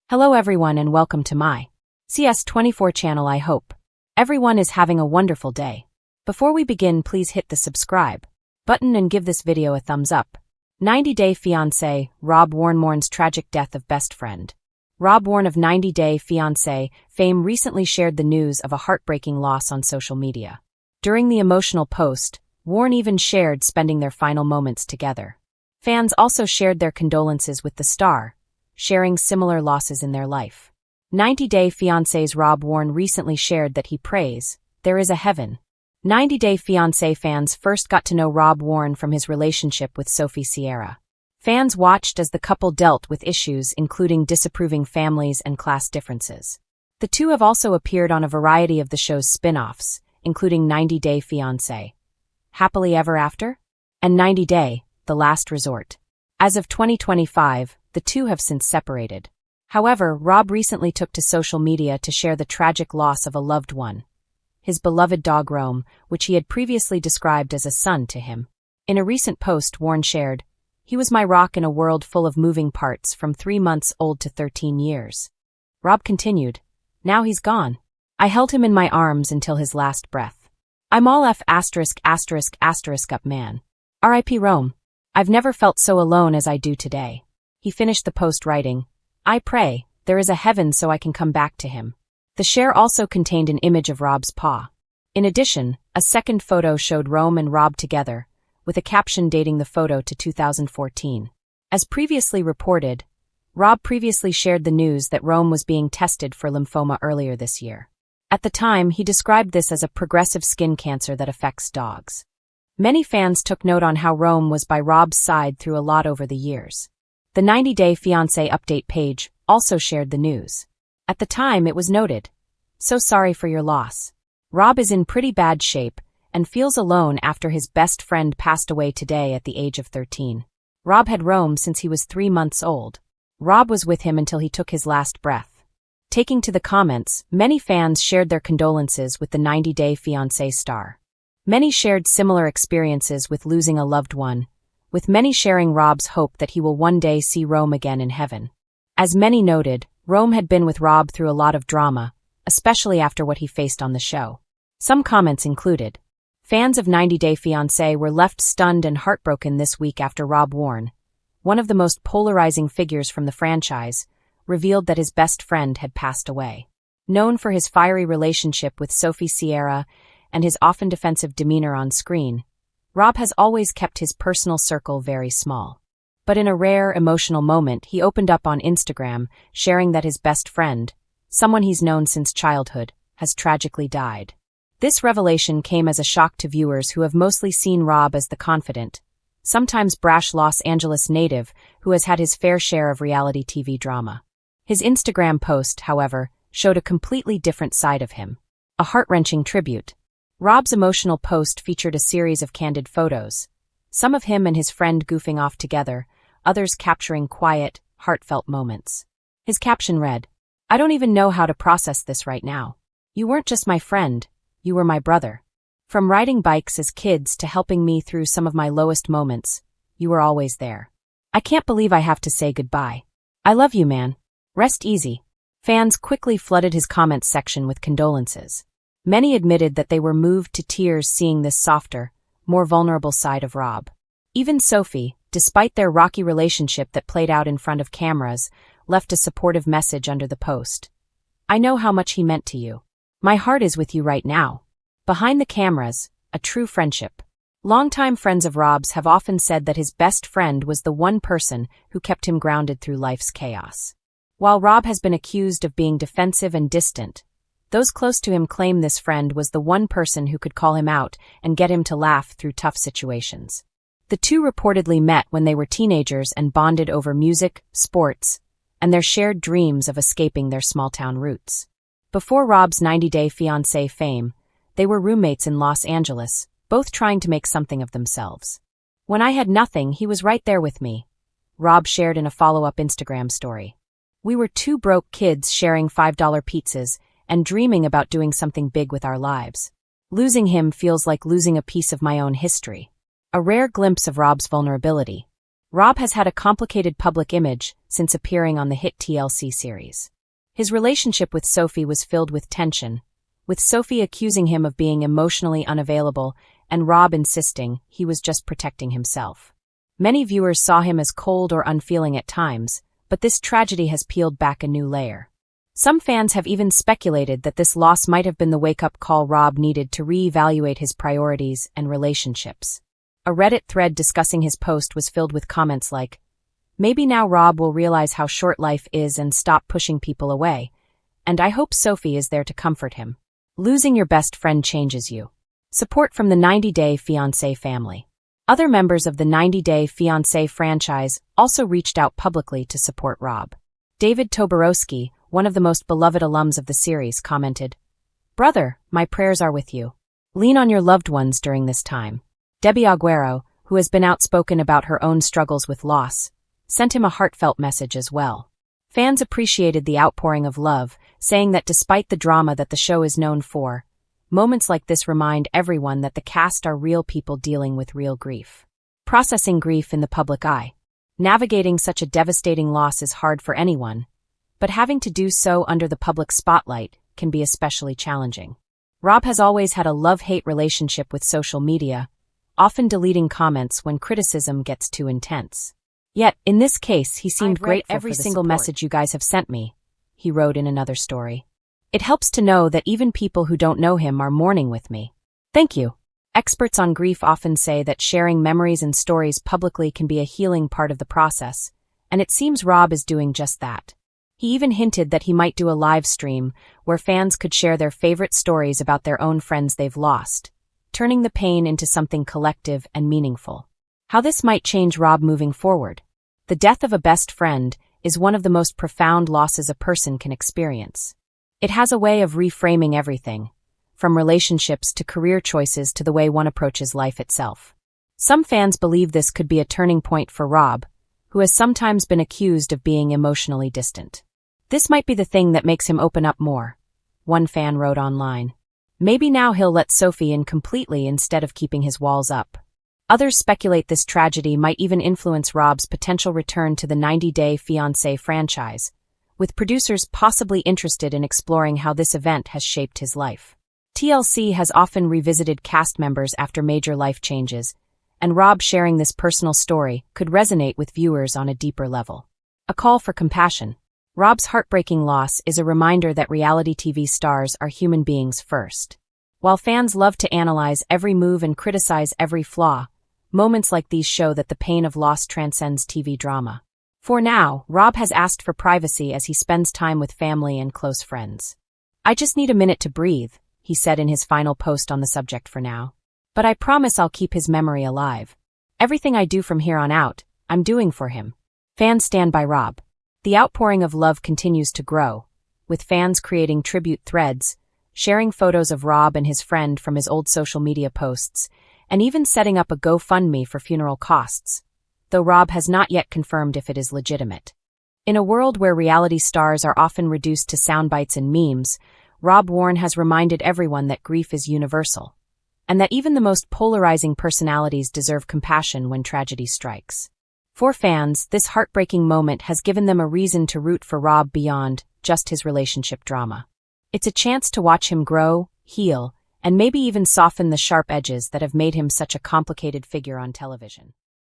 Hello everyone and welcome to my CS24 channel. I hope everyone is having a wonderful day. Before we begin, please hit the subscribe button and give this video a thumbs up. 90 Day Fiancé, Rob Warne mourns tragic death of best friend. Rob Warne of 90 Day Fiancé fame recently shared the news of a heartbreaking loss on social media. During the emotional post, Warne even shared spending their final moments together. Fans also shared their condolences with the star, sharing similar losses in their life. 90 Day Fiancé's Rob Warne recently shared that he prays, "There is a heaven." 90 Day Fiancé fans first got to know Rob Warne from his relationship with Sophie Sierra. Fans watched as the couple dealt with issues including disapproving families and class differences. The two have also appeared on a variety of the show's spin-offs, including 90 Day Fiancé, Happily Ever After, and 90 Day, The Last Resort. As of 2025, the two have since separated. However, Rob recently took to social media to share the tragic loss of a loved one, his beloved dog Rome, which he had previously described as a son to him. In a recent post, Warne shared, "He was my rock in a world full of moving parts from 3 months old to 13 years. Rob continued, "Now he's gone. I held him in my arms until his last breath. I'm all F*** up man. R.I.P. Rome. I've never felt so alone as I do today." He finished the post writing, "I pray, there is a heaven so I can come back to him." The share also contained an image of Rob's paw. In addition, a second photo showed Rome and Rob together, with a caption dating the photo to 2014. As previously reported, Rob previously shared the news that Rome was being tested for lymphoma earlier this year. At the time, he described this as a progressive skin cancer that affects dogs. Many fans took note on how Rome was by Rob's side through a lot over the years. The 90 Day Fiancé update page also shared the news. At the time, it was noted, "So sorry for your loss. Rob is in pretty bad shape and feels alone after his best friend passed away today at the age of 13. Rob had Rome since he was 3 months old. Rob was with him until he took his last breath." Taking to the comments, many fans shared their condolences with the 90 Day Fiancé star. Many shared similar experiences with losing a loved one, with many sharing Rob's hope that he will one day see Rome again in heaven. As many noted, Rome had been with Rob through a lot of drama, especially after what he faced on the show. Some comments included, "Fans of 90 Day Fiancé were left stunned and heartbroken this week after Rob Warne, one of the most polarizing figures from the franchise, revealed that his best friend had passed away. Known for his fiery relationship with Sophie Sierra and his often defensive demeanor on screen, Rob has always kept his personal circle very small. But in a rare, emotional moment, he opened up on Instagram, sharing that his best friend, someone he's known since childhood, has tragically died." This revelation came as a shock to viewers who have mostly seen Rob as the confident, sometimes brash Los Angeles native who has had his fair share of reality TV drama. His Instagram post, however, showed a completely different side of him. A heart-wrenching tribute. Rob's emotional post featured a series of candid photos, some of him and his friend goofing off together, others capturing quiet, heartfelt moments. His caption read, "I don't even know how to process this right now. You weren't just my friend, you were my brother. From riding bikes as kids to helping me through some of my lowest moments, you were always there. I can't believe I have to say goodbye. I love you, man. Rest easy." Fans quickly flooded his comments section with condolences. Many admitted that they were moved to tears seeing this softer, more vulnerable side of Rob. Even Sophie, despite their rocky relationship that played out in front of cameras, left a supportive message under the post. "I know how much he meant to you. My heart is with you right now. Behind the cameras, a true friendship." Longtime friends of Rob's have often said that his best friend was the one person who kept him grounded through life's chaos. While Rob has been accused of being defensive and distant, those close to him claim this friend was the one person who could call him out and get him to laugh through tough situations. The two reportedly met when they were teenagers and bonded over music, sports, and their shared dreams of escaping their small-town roots. Before Rob's 90 Day Fiancé fame, they were roommates in Los Angeles, both trying to make something of themselves. "When I had nothing, he was right there with me," Rob shared in a follow-up Instagram story. "We were two broke kids sharing $5 pizzas and dreaming about doing something big with our lives. Losing him feels like losing a piece of my own history." A rare glimpse of Rob's vulnerability. Rob has had a complicated public image since appearing on the hit TLC series. His relationship with Sophie was filled with tension, with Sophie accusing him of being emotionally unavailable and Rob insisting he was just protecting himself. Many viewers saw him as cold or unfeeling at times, but this tragedy has peeled back a new layer. Some fans have even speculated that this loss might have been the wake-up call Rob needed to reevaluate his priorities and relationships. A Reddit thread discussing his post was filled with comments like, "Maybe now Rob will realize how short life is and stop pushing people away, and I hope Sophie is there to comfort him. Losing your best friend changes you." Support from the 90 Day Fiancé family. Other members of the 90 Day Fiancé franchise also reached out publicly to support Rob. David Toborowski, one of the most beloved alums of the series, commented, "Brother, my prayers are with you. Lean on your loved ones during this time." Debbie Aguero, who has been outspoken about her own struggles with loss, sent him a heartfelt message as well. Fans appreciated the outpouring of love, saying that despite the drama that the show is known for, moments like this remind everyone that the cast are real people dealing with real grief. Processing grief in the public eye. Navigating such a devastating loss is hard for anyone, but having to do so under the public spotlight can be especially challenging. Rob has always had a love-hate relationship with social media, often deleting comments when criticism gets too intense. Yet, in this case, he seemed grateful for every single message you guys have sent me, he wrote in another story. "It helps to know that even people who don't know him are mourning with me. Thank you." Experts on grief often say that sharing memories and stories publicly can be a healing part of the process, and it seems Rob is doing just that. He even hinted that he might do a live stream where fans could share their favorite stories about their own friends they've lost, turning the pain into something collective and meaningful. How this might change Rob moving forward. The death of a best friend is one of the most profound losses a person can experience. It has a way of reframing everything, from relationships to career choices to the way one approaches life itself. Some fans believe this could be a turning point for Rob, who has sometimes been accused of being emotionally distant. "This might be the thing that makes him open up more," one fan wrote online. "Maybe now he'll let Sophie in completely instead of keeping his walls up." Others speculate this tragedy might even influence Rob's potential return to the 90 Day Fiancé franchise, with producers possibly interested in exploring how this event has shaped his life. TLC has often revisited cast members after major life changes, and Rob sharing this personal story could resonate with viewers on a deeper level. A call for compassion. Rob's heartbreaking loss is a reminder that reality TV stars are human beings first. While fans love to analyze every move and criticize every flaw, moments like these show that the pain of loss transcends TV drama. For now, Rob has asked for privacy as he spends time with family and close friends. "I just need a minute to breathe," he said in his final post on the subject for now. "But I promise I'll keep his memory alive. Everything I do from here on out, I'm doing for him." Fans stand by Rob. The outpouring of love continues to grow, with fans creating tribute threads, sharing photos of Rob and his friend from his old social media posts, and even setting up a GoFundMe for funeral costs, though Rob has not yet confirmed if it is legitimate. In a world where reality stars are often reduced to soundbites and memes, Rob Warne has reminded everyone that grief is universal, and that even the most polarizing personalities deserve compassion when tragedy strikes. For fans, this heartbreaking moment has given them a reason to root for Rob beyond just his relationship drama. It's a chance to watch him grow, heal, and maybe even soften the sharp edges that have made him such a complicated figure on television.